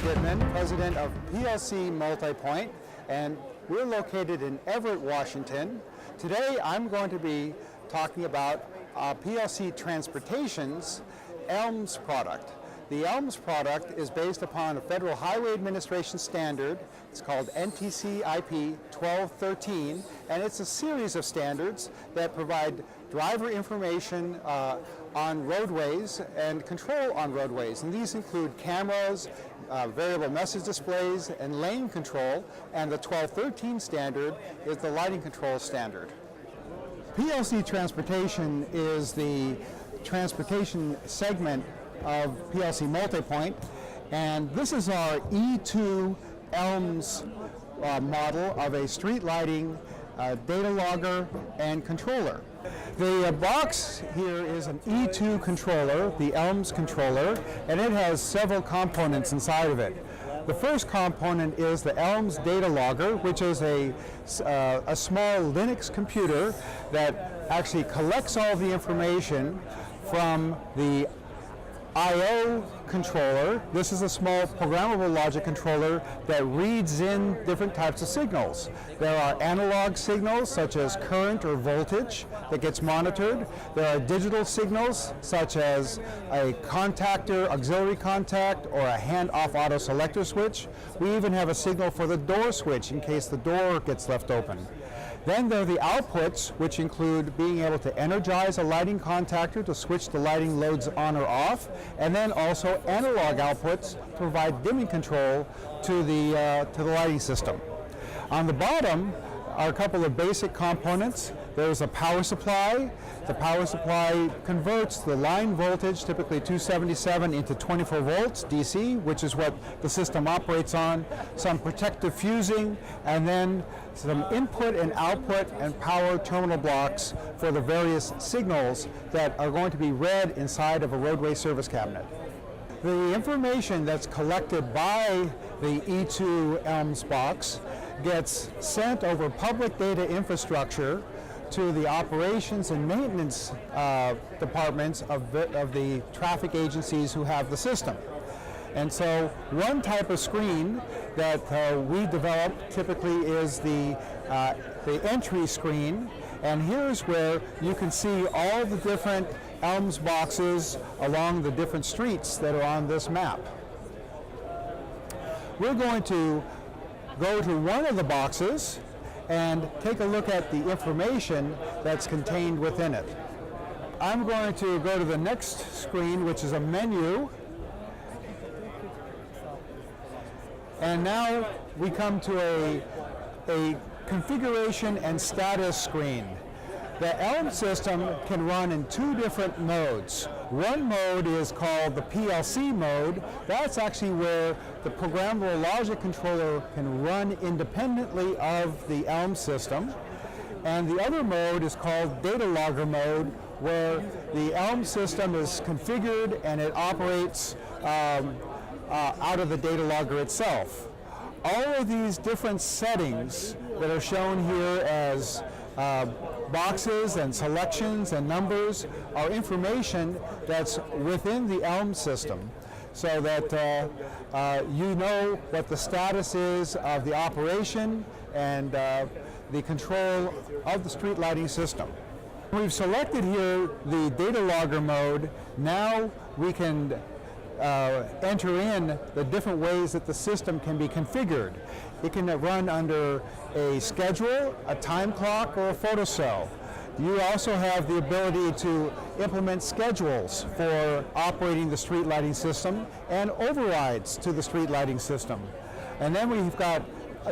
President of PLC Multipoint, and we're located in Everett, Washington. Today I'm going to be talking about PLCTransportation's ELMS product. The ELMS product is based upon a Federal Highway Administration standard. It's called NTC IP 1213, and it's a series of standards that provide driver information on roadways and control on roadways. And these include cameras, variable message displays, and lane control. And the 1213 standard is the lighting control standard. PLCTransportation is the transportation segment of PLC Multipoint, and this is our E2 ELMS model of a street lighting data logger and controller. The box here is an E2 controller, the ELMS controller, and it has several components inside of it. The first component is the ELMS data logger, which is a small Linux computer that actually collects all the information from the I/O controller. This is a small programmable logic controller that reads in different types of signals. There are analog signals such as current or voltage that gets monitored. There are digital signals such as a contactor, auxiliary contact, or a hand-off auto selector switch. We even have a signal for the door switch in case the door gets left open. Then there are the outputs, which include being able to energize a lighting contactor to switch the lighting loads on or off, and then also analog outputs to provide dimming control to the lighting system. On the bottom are a couple of basic components. There's a power supply. The power supply converts the line voltage, typically 277, into 24 volts DC, which is what the system operates on, some protective fusing, and then some input and output and power terminal blocks for the various signals that are going to be read inside of a roadway service cabinet. The information that's collected by the E2 ELMS box gets sent over public data infrastructure to the operations and maintenance departments of the traffic agencies who have the system. And so one type of screen that we develop typically is the entry screen, and here's where you can see all the different ELMS boxes along the different streets that are on this map. We're going to go to one of the boxes and take a look at the information that's contained within it. I'm going to go to the next screen, which is a menu. And now we come to a configuration and status screen. The ELM system can run in two different modes. One mode is called the PLC mode. That's actually where the programmable logic controller can run independently of the ELM system. And the other mode is called data logger mode, where the ELM system is configured and it operates out of the data logger itself. All of these different settings that are shown here as boxes and selections and numbers are information that's within the ELM system, so that you know what the status is of the operation and the control of the street lighting system. We've selected here the data logger mode. Now we can enter in the different ways that the system can be configured. It can run under a schedule, a time clock, or a photocell. You also have the ability to implement schedules for operating the street lighting system and overrides to the street lighting system. And then we've got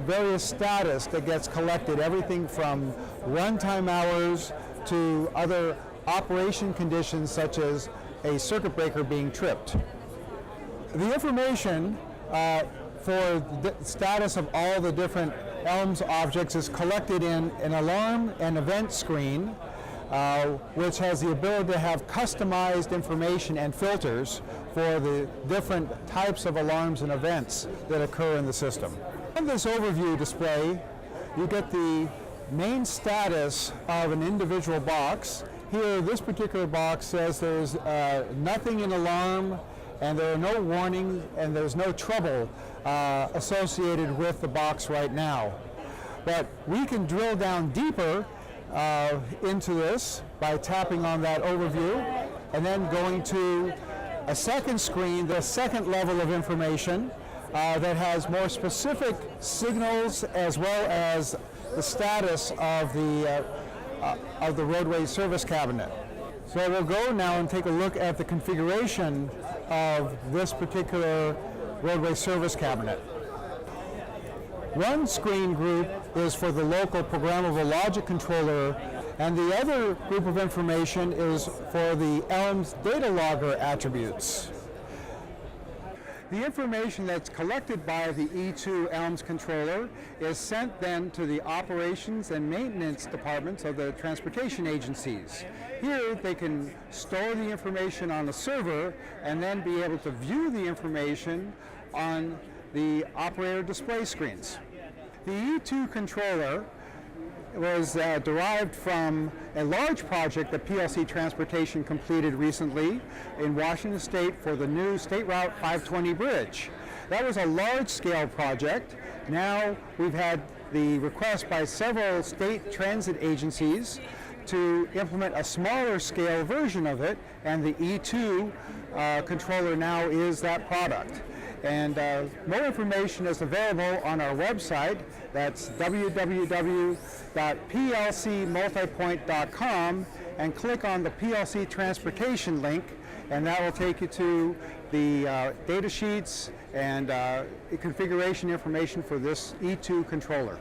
various status that gets collected, everything from runtime hours to other operation conditions such as a circuit breaker being tripped. The information for the status of all the different ELMS objects is collected in an alarm and event screen, which has the ability to have customized information and filters for the different types of alarms and events that occur in the system. On this overview display, you get the main status of an individual box. Here, this particular box says there's nothing in alarm and there are no warnings and there's no trouble associated with the box right now. But we can drill down deeper into this by tapping on that overview and then going to a second screen, the second level of information that has more specific signals as well as the status of the roadway service cabinet. So we'll go now and take a look at the configuration of this particular roadway service cabinet. One screen group is for the local programmable logic controller, and the other group of information is for the ELM's data logger attributes. The information that's collected by the E2 ELMS controller is sent then to the operations and maintenance departments of the transportation agencies. Here they can store the information on a server and then be able to view the information on the operator display screens. The E2 controller was derived from a large project that PLC Transportation completed recently in Washington State for the new State Route 520 bridge. That was a large-scale project. Now we've had the request by several state transit agencies to implement a smaller scale version of it, and the E2 controller now is that product. And more information is available on our website. That's www.plcmultipoint.com, and click on the PLC Transportation link, and that will take you to the data sheets and configuration information for this E2 controller.